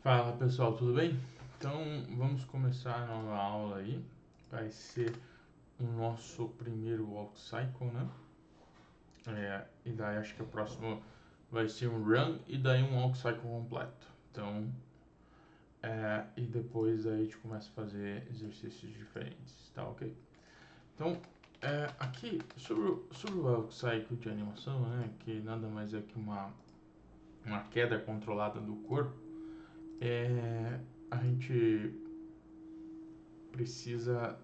Fala pessoal, tudo bem? Então vamos começar a nova aula aí. Vai ser o nosso primeiro walk cycle, né? E daí acho que o próximo vai ser um run e daí um walk cycle completo. Então, e depois aí a gente começa a fazer exercícios diferentes, tá ok? Então, aqui sobre o walk cycle de animação, né? Que nada mais é que uma queda controlada do corpo. A gente precisa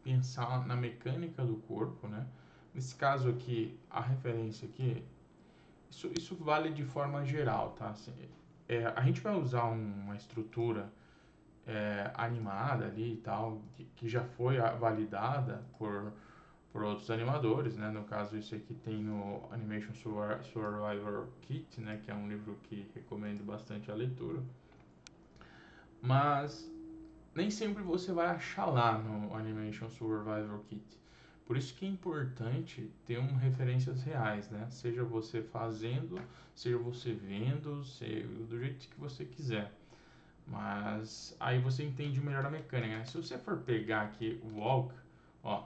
pensar na mecânica do corpo, né? Nesse caso aqui, a referência aqui, isso vale de forma geral, tá? Assim, a gente vai usar uma estrutura animada ali e tal, que já foi validada por outros animadores, né? No caso, isso aqui tem no Animation Survivor Kit, né? Que é um livro que recomendo bastante a leitura. Mas nem sempre você vai achar lá no Animation Survivor Kit. Por isso que é importante ter referências reais, né? Seja você fazendo, seja você vendo, seja do jeito que você quiser. Mas aí você entende melhor a mecânica, né? Se você for pegar aqui o walk, ó,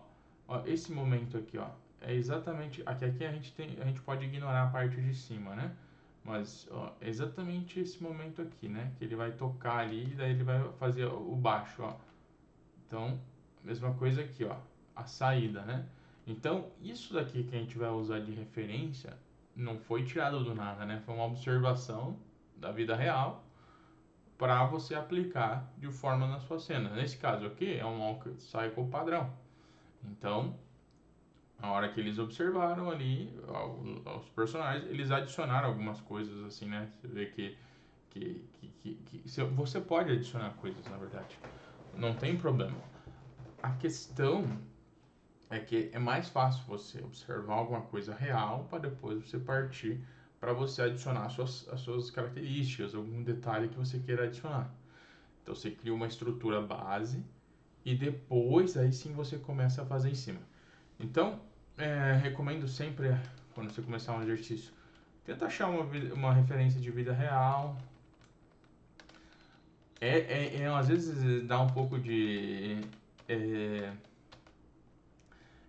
esse momento aqui, ó, é exatamente aqui a gente pode ignorar a parte de cima, né? Mas ó, é exatamente esse momento aqui, né? Que ele vai tocar ali e daí ele vai fazer o baixo, ó. Então, mesma coisa aqui, ó, a saída, né? Então, isso daqui que a gente vai usar de referência não foi tirado do nada, né? Foi uma observação da vida real para você aplicar de forma na sua cena. Nesse caso aqui é um walk cycle padrão. Então, a hora que eles observaram ali os personagens, eles adicionaram algumas coisas assim, né? Você vê que você pode adicionar coisas, na verdade. Não tem problema. A questão é que é mais fácil você observar alguma coisa real para depois você partir para você adicionar as suas características, algum detalhe que você queira adicionar. Então você cria uma estrutura base e depois aí sim você começa a fazer em cima. Então, recomendo sempre, quando você começar um exercício, tenta achar uma referência de vida real. Às vezes dá um pouco é,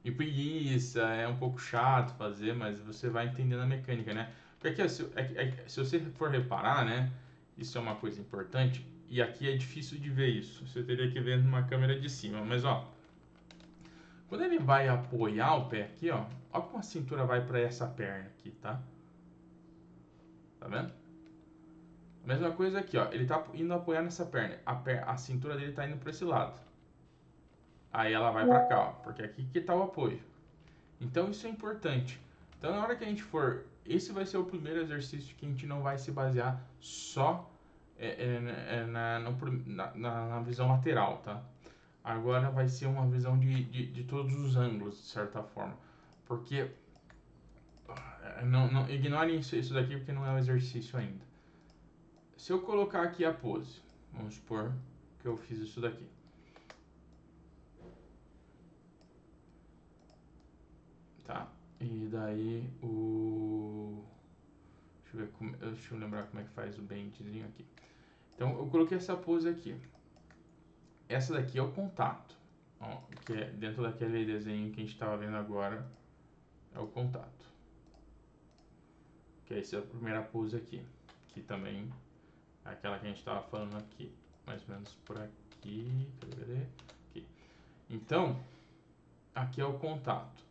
de preguiça, é um pouco chato fazer, mas você vai entendendo a mecânica, né? Porque aqui, se você for reparar, né? Isso é uma coisa importante. E aqui é difícil de ver isso. Você teria que ver numa câmera de cima. Mas, ó, quando ele vai apoiar o pé aqui, ó, ó como a cintura vai para essa perna aqui, tá? Tá vendo? A mesma coisa aqui, ó. Ele tá indo apoiar nessa perna. A cintura dele tá indo para esse lado. Aí ela vai para cá, ó, porque aqui que tá o apoio. Então isso é importante. Então na hora que a gente for, esse vai ser o primeiro exercício que a gente não vai se basear só na visão lateral, tá? Agora vai ser uma visão de todos os ângulos, de certa forma. Porque não ignorem isso daqui porque não é um exercício ainda. Se eu colocar aqui a pose, vamos supor que eu fiz isso daqui. Tá? E daí deixa eu lembrar como é que faz o benchzinho aqui. Então eu coloquei essa pose aqui. Essa daqui é o contato, ó, que é dentro daquele desenho que a gente estava vendo agora, é o contato. Que essa é a primeira pose aqui, que também é aquela que a gente estava falando aqui, mais ou menos por aqui, cadê? Aqui. Então, aqui é o contato.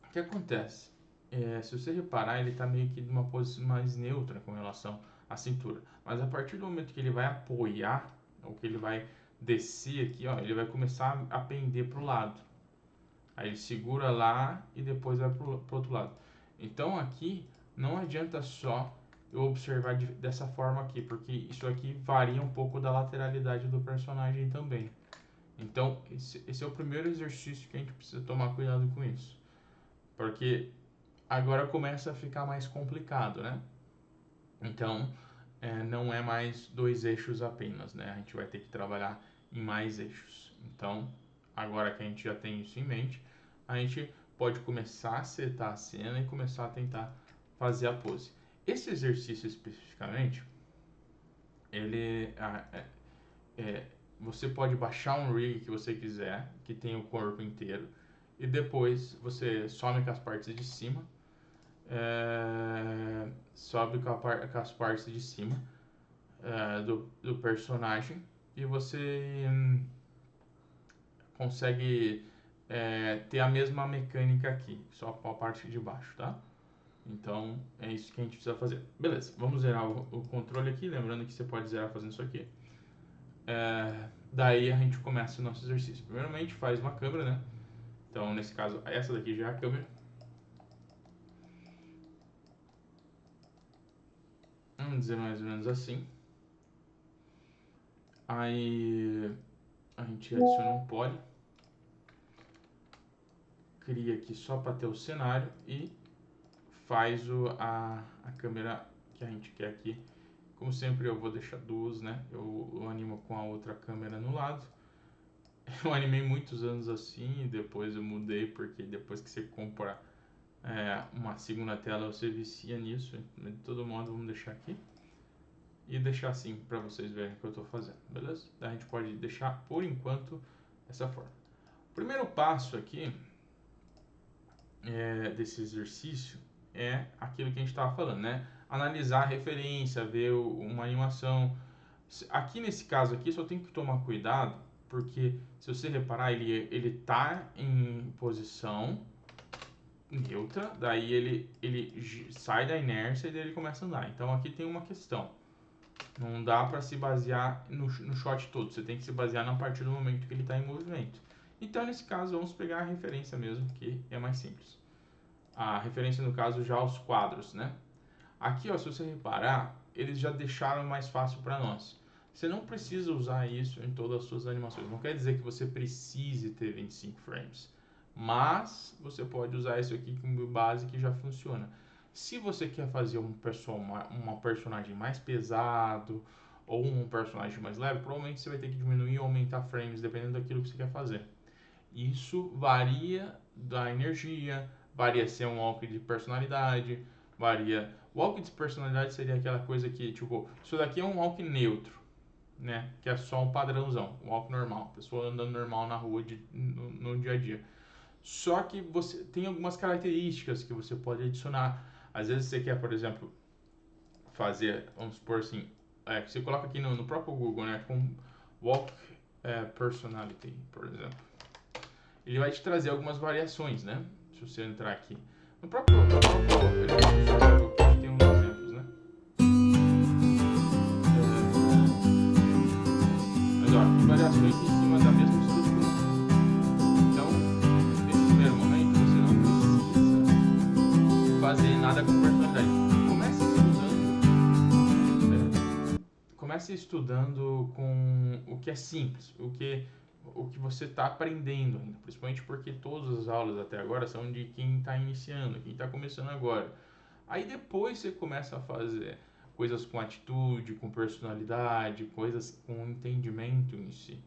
O que acontece? Se você reparar, ele está meio que de uma posição mais neutra com relação à cintura. Mas a partir do momento que ele vai apoiar, ou que ele vai descer aqui, ó, ele vai começar a pender para o lado. Aí ele segura lá e depois vai pro outro lado. Então aqui não adianta só eu observar dessa forma aqui, porque isso aqui varia um pouco da lateralidade do personagem também. Então esse é o primeiro exercício que a gente precisa tomar cuidado com isso. Porque agora começa a ficar mais complicado, né? Então não é mais dois eixos apenas, né? A gente vai ter que trabalhar em mais eixos. Então, agora que a gente já tem isso em mente, a gente pode começar a setar a cena e começar a tentar fazer a pose. Esse exercício especificamente, ele você pode baixar um rig que você quiser, que tem o corpo inteiro, e depois você some com as partes de cima, sobe com as partes de cima do personagem, e você consegue ter a mesma mecânica aqui, só com a parte de baixo, tá? Então é isso que a gente precisa fazer. Beleza, vamos zerar o controle aqui, lembrando que você pode zerar fazendo isso aqui. Daí a gente começa o nosso exercício. Primeiramente faz uma câmera, né? Então nesse caso essa daqui já é a câmera. Vamos dizer mais ou menos assim. Aí a gente adiciona um poly, cria aqui só para ter o cenário e faz a câmera que a gente quer aqui. Como sempre eu vou deixar duas, né? Eu animo com a outra câmera no lado. Eu animei muitos anos assim e depois eu mudei, porque depois que você compra uma segunda tela você vicia nisso. De todo modo, vamos deixar aqui e deixar assim para vocês verem o que eu estou fazendo, beleza? Daí a gente pode deixar por enquanto dessa forma. O primeiro passo aqui desse exercício é aquilo que a gente estava falando, né? Analisar a referência, ver uma animação. Aqui nesse caso aqui só tem que tomar cuidado, porque se você reparar, ele tá em posição neutra, daí ele sai da inércia e daí ele começa a andar. Então aqui tem uma questão. Não dá para se basear no shot todo, você tem que se basear na partir do momento que ele está em movimento. Então nesse caso vamos pegar a referência mesmo, que é mais simples. A referência no caso já aos quadros, né? Aqui, ó, se você reparar, eles já deixaram mais fácil para nós. Você não precisa usar isso em todas as suas animações. Não quer dizer que você precise ter 25 frames, mas você pode usar isso aqui como base que já funciona. Se você quer fazer uma personagem mais pesado ou um personagem mais leve, provavelmente você vai ter que diminuir ou aumentar frames dependendo daquilo que você quer fazer. Isso varia da energia, varia se é um walk de personalidade, varia. Walk de personalidade seria aquela coisa que, tipo, isso daqui é um walk neutro, né? Que é só um padrãozão, um walk normal, pessoa andando normal na rua no dia a dia. Só que você tem algumas características que você pode adicionar. Às vezes você quer, por exemplo, fazer, vamos supor assim, você coloca aqui no próprio Google, né? Com walk personality, por exemplo. Ele vai te trazer algumas variações, né? Se você entrar aqui. No próprio ele tem uns exemplos, né? Mas ó, tem variações em cima da mesma estrutura. Então, nesse primeiro momento, você não precisa fazer nada com personalidade. Comece estudando com o que é simples, o que você está aprendendo ainda, principalmente porque todas as aulas até agora são de quem está iniciando, quem está começando agora. Aí depois você começa a fazer coisas com atitude, com personalidade, coisas com entendimento em si,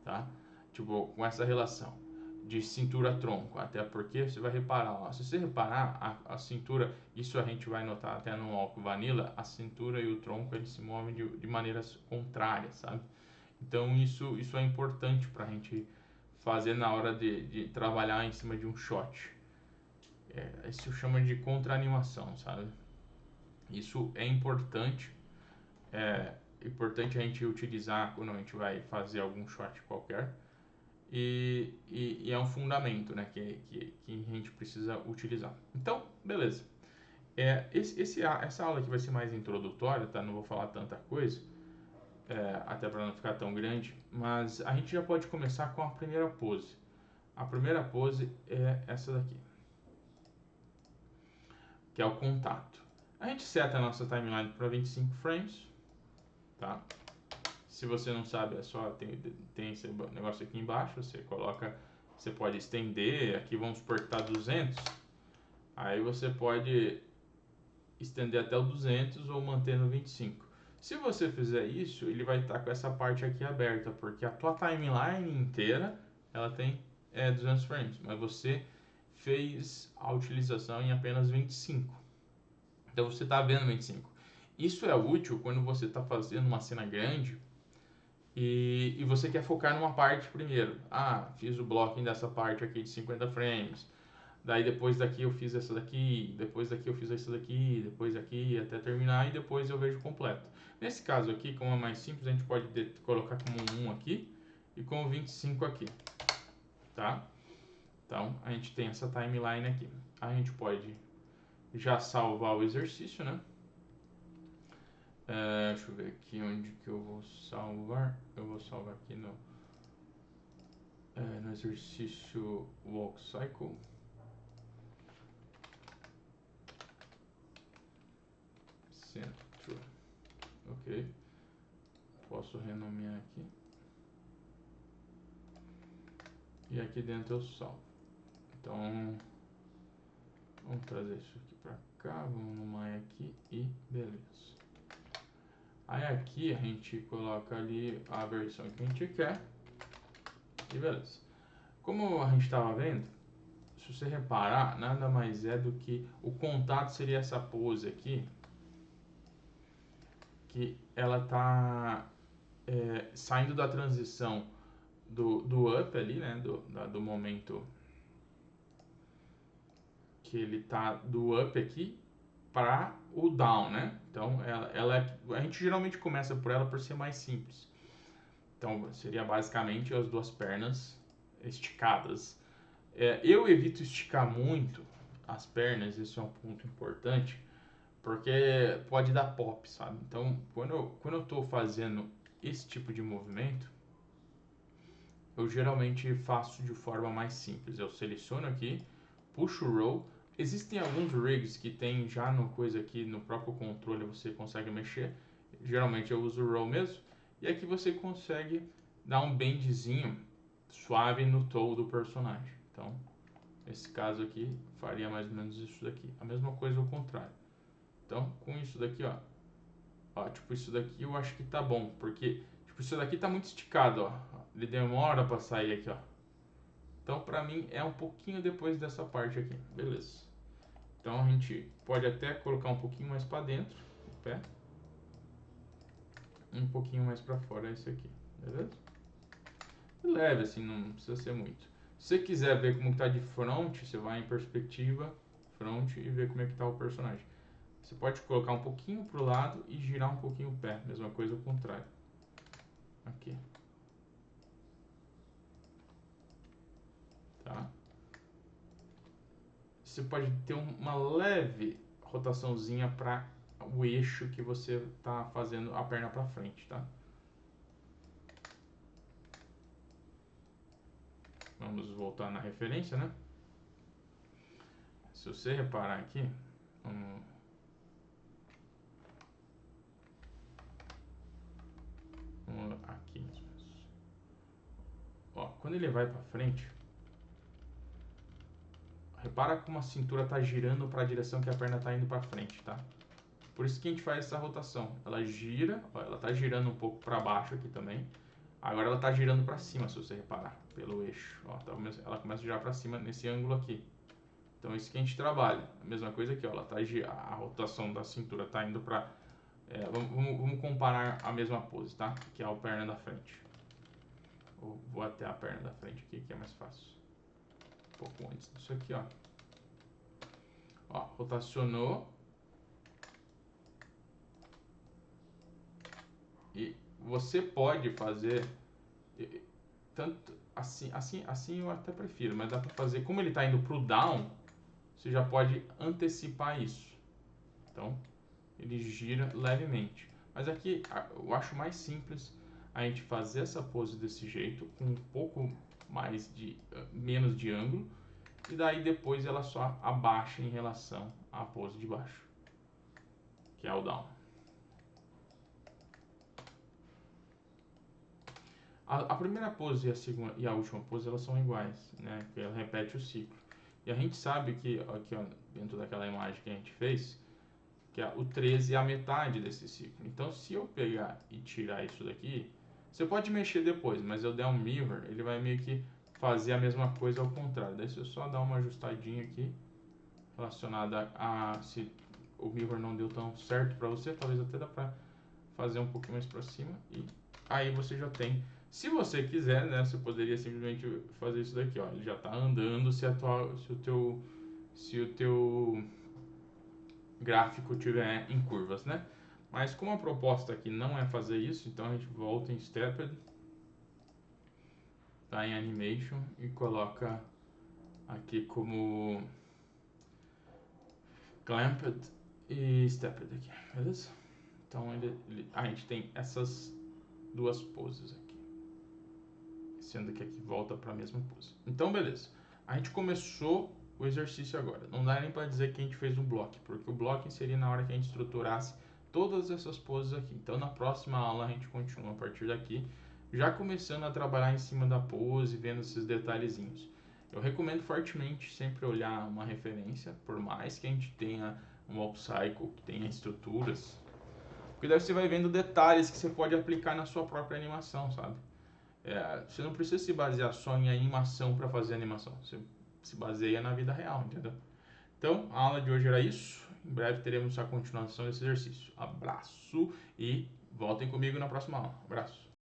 tá? Tipo, com essa relação de cintura-tronco, até porque você vai reparar, ó, se você reparar, a cintura, isso a gente vai notar até no álcool vanilla, a cintura e o tronco eles se movem de maneiras contrárias, sabe? Então isso é importante para a gente fazer na hora de trabalhar em cima de um shot. Isso chama de contra-animação, sabe? Isso é importante a gente utilizar quando a gente vai fazer algum shot qualquer. E é um fundamento, né, que a gente precisa utilizar. Então, beleza. Essa aula aqui vai ser mais introdutória, tá? Não vou falar tanta coisa, até para não ficar tão grande, mas a gente já pode começar com a primeira pose. A primeira pose é essa daqui, que é o contato. A gente seta a nossa timeline para 25 frames, tá? Se você não sabe, é só tem esse negócio aqui embaixo, você pode estender, aqui vamos supor que está 200, aí você pode estender até o 200 ou manter no 25. Se você fizer isso, ele vai estar com essa parte aqui aberta, porque a tua timeline inteira, ela tem 200 frames, mas você fez a utilização em apenas 25. Então você está vendo 25. Isso é útil quando você está fazendo uma cena grande e você quer focar numa parte primeiro. Ah, fiz o blocking dessa parte aqui de 50 frames. Daí depois daqui eu fiz essa daqui, depois daqui eu fiz essa daqui, depois aqui até terminar e depois eu vejo completo. Nesse caso aqui, como é mais simples, a gente pode colocar como 1 aqui e como 25 aqui, tá? Então a gente tem essa timeline aqui. A gente pode já salvar o exercício, né? Deixa eu ver aqui onde que eu vou salvar. Eu vou salvar aqui no exercício Walk Cycle. Centro. Ok. Posso renomear aqui. E aqui dentro eu salvo. Então, vamos trazer isso aqui para cá. Vamos no My aqui e beleza. Aí aqui a gente coloca ali a versão que a gente quer. E beleza. Como a gente estava vendo, se você reparar, nada mais é do que o contato seria essa pose aqui, que ela tá saindo da transição do up ali, né, do momento que ele tá do up aqui para o down, né? Então a gente geralmente começa por ela por ser mais simples. Então seria basicamente as duas pernas esticadas. Eu evito esticar muito as pernas, isso é um ponto importante, porque pode dar pop, sabe? Então, quando eu tô fazendo esse tipo de movimento, eu geralmente faço de forma mais simples. Eu seleciono aqui, puxo o roll. Existem alguns rigs que tem já no coisa aqui, no próprio controle você consegue mexer. Geralmente eu uso o roll mesmo. E aqui você consegue dar um bendzinho suave no toe do personagem. Então, nesse caso aqui, faria mais ou menos isso daqui. A mesma coisa ao contrário. Então, com isso daqui, ó, tipo, isso daqui eu acho que tá bom, porque, tipo, isso daqui tá muito esticado, ó. Ele demora pra sair aqui, ó. Então, pra mim, é um pouquinho depois dessa parte aqui, beleza. Então, a gente pode até colocar um pouquinho mais pra dentro, o pé. Um pouquinho mais pra fora esse aqui, beleza? Leve, assim, não precisa ser muito. Se você quiser ver como tá de front, você vai em perspectiva, front, e ver como é que tá o personagem. Você pode colocar um pouquinho pro lado e girar um pouquinho o pé. Mesma coisa ao contrário. Aqui. Tá? Você pode ter uma leve rotaçãozinha para o eixo que você está fazendo a perna para frente, tá? Vamos voltar na referência, né? Se você reparar aqui, aqui, ó, quando ele vai para frente, repara como a cintura está girando para a direção que a perna está indo para frente, tá? Por isso que a gente faz essa rotação. Ela gira, ó, ela está girando um pouco para baixo aqui também. Agora ela está girando para cima, se você reparar, pelo eixo. Ó, ela começa a girar para cima nesse ângulo aqui. Então, isso que a gente trabalha. A mesma coisa aqui, ó, ela tá, a rotação da cintura está indo para... vamos comparar a mesma pose, tá? Que é a perna da frente. Vou até a perna da frente aqui, que é mais fácil. Um pouco antes disso aqui, ó. Ó, rotacionou. E você pode fazer tanto assim eu até prefiro, mas dá para fazer, como ele está indo pro down, você já pode antecipar isso. Então, ele gira levemente. Mas aqui eu acho mais simples a gente fazer essa pose desse jeito, com um pouco menos de ângulo, e daí depois ela só abaixa em relação à pose de baixo, que é o down. A primeira pose e a segunda e a última pose, elas são iguais, né? Porque ela repete o ciclo. E a gente sabe que aqui, ó, dentro daquela imagem que a gente fez, que o 13 é a metade desse ciclo. Então, se eu pegar e tirar isso daqui, você pode mexer depois, mas eu der um mirror, ele vai meio que fazer a mesma coisa ao contrário. Daí, se eu só dar uma ajustadinha aqui, relacionada a se o mirror não deu tão certo para você, talvez até dá para fazer um pouquinho mais para cima e aí você já tem. Se você quiser, né, você poderia simplesmente fazer isso daqui, ó, ele já está andando se o teu gráfico tiver em curvas, né? Mas como a proposta aqui não é fazer isso, então a gente volta em Stepped, tá em Animation e coloca aqui como Clamped e Stepped aqui, beleza? Então a gente tem essas duas poses aqui, sendo que aqui volta para a mesma pose. Então beleza, a gente começou o exercício agora. Não dá nem para dizer que a gente fez um bloco, porque o bloco seria na hora que a gente estruturasse todas essas poses aqui. Então na próxima aula a gente continua a partir daqui, já começando a trabalhar em cima da pose, vendo esses detalhezinhos. Eu recomendo fortemente sempre olhar uma referência, por mais que a gente tenha um upcycle, que tenha estruturas, porque daí você vai vendo detalhes que você pode aplicar na sua própria animação, sabe? Você não precisa se basear só em animação para fazer animação, você se baseia na vida real, entendeu? Então, a aula de hoje era isso. Em breve teremos a continuação desse exercício. Abraço e voltem comigo na próxima aula. Abraço.